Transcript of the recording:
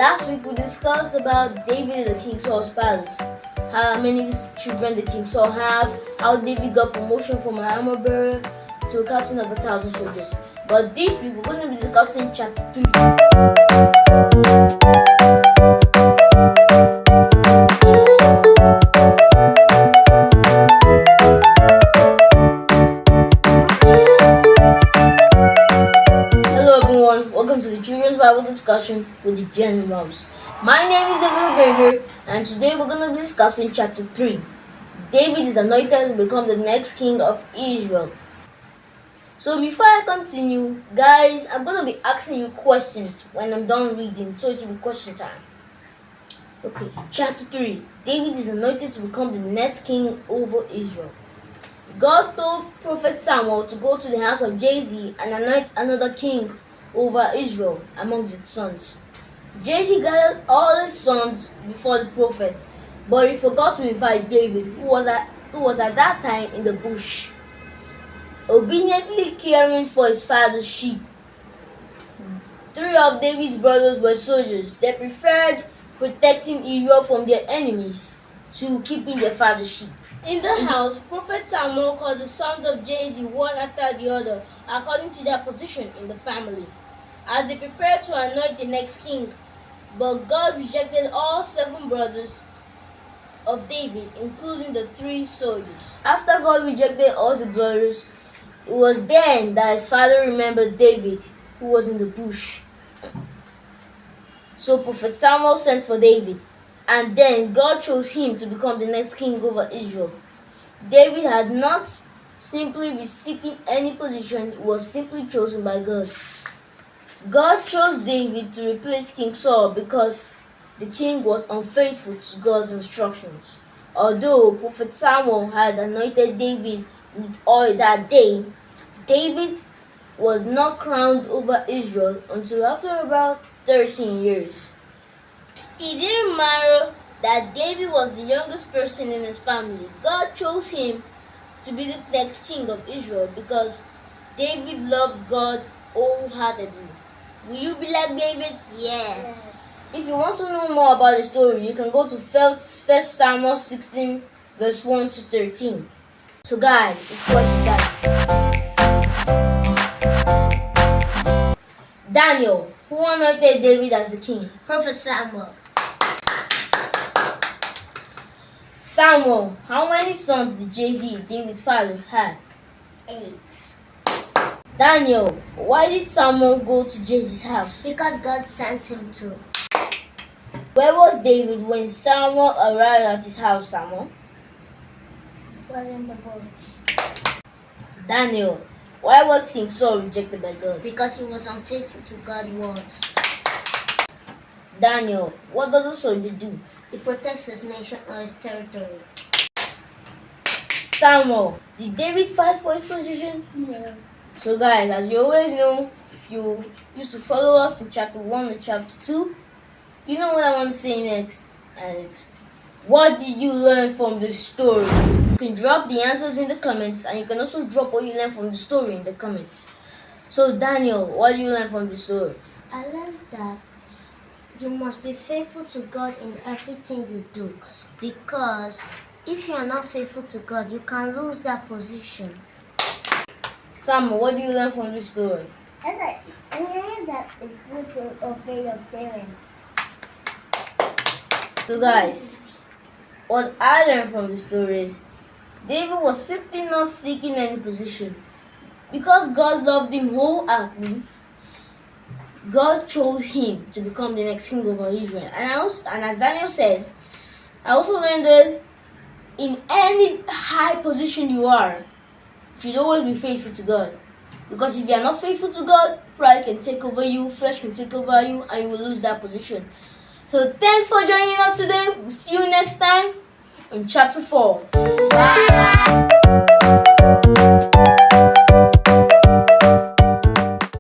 Last week we discussed about David in the King Saul's palace, how many children the King Saul have, how David got promotion from an armor bearer to a captain of 1,000 soldiers. But this week we're going to be discussing chapter 3. Hello everyone, welcome to the Children's Bible Discussion with the Generals. My name is David Bader, and today we're going to be discussing chapter 3. David is anointed to become the next king of Israel. So before I continue, guys, I'm going to be asking you questions when I'm done reading, so it will be question time. Okay, chapter 3. David is anointed to become the next king over Israel. God told Prophet Samuel to go to the house of Jesse and anoint another king over Israel amongst its sons. Jesse gathered all his sons before the prophet, but he forgot to invite David, who was at that time in the bush, obediently caring for his father's sheep. 3 of David's brothers were soldiers. They preferred protecting Israel from their enemies to keeping their father's sheep. In the house, Prophet Samuel called the sons of Jesse one after the other, according to their position in the family, as they prepared to anoint the next king. But God rejected all 7 brothers of David, including the 3 soldiers. After God rejected all the brothers, it was then that his father remembered David, who was in the bush. So Prophet Samuel sent for David, and then God chose him to become the next king over Israel. David had not simply been seeking any position, he was simply chosen by God. God chose David to replace King Saul because the king was unfaithful to God's instructions. Although Prophet Samuel had anointed David with oil that day, David was not crowned over Israel until after about 13 years. It didn't matter that David was the youngest person in his family. God chose him to be the next king of Israel because David loved God wholeheartedly. Will you be like David? Yes. If you want to know more about the story, you can go to 1 Samuel 16 verse 1 to 13. So guys, it's question time. Daniel, who anointed David as the king? Prophet Samuel. Samuel, how many sons did Jesse, David's father, have? 8. Daniel, why did Samuel go to Jesse's house? Because God sent him to. Where was David when Samuel arrived at his house, Samuel? Was in the bush. Daniel, why was King Saul rejected by God? Because he was unfaithful to God's words. Daniel, what does a soldier do? He protects his nation or his territory. Samuel, did David fight for his position? No. So guys, as you always know, if you used to follow us in chapter 1 and chapter 2, you know what I want to say next. And it's, what did you learn from the story? You can drop the answers in the comments, and you can also drop what you learned from the story in the comments. So Daniel, what did you learn from the story? I learned that you must be faithful to God in everything you do, because if you are not faithful to God, you can lose that position. Samuel, what do you learn from this story? I learned that it's good to obey your parents. So guys, what I learned from the story is David was simply not seeking any position. Because God loved him wholeheartedly, God chose him to become the next king over Israel. And as Daniel said, I also learned that in any high position you are, you should always be faithful to God. Because if you are not faithful to God, pride can take over you, flesh can take over you, and you will lose that position. So thanks for joining us today. We'll see you next time in chapter 4. Bye.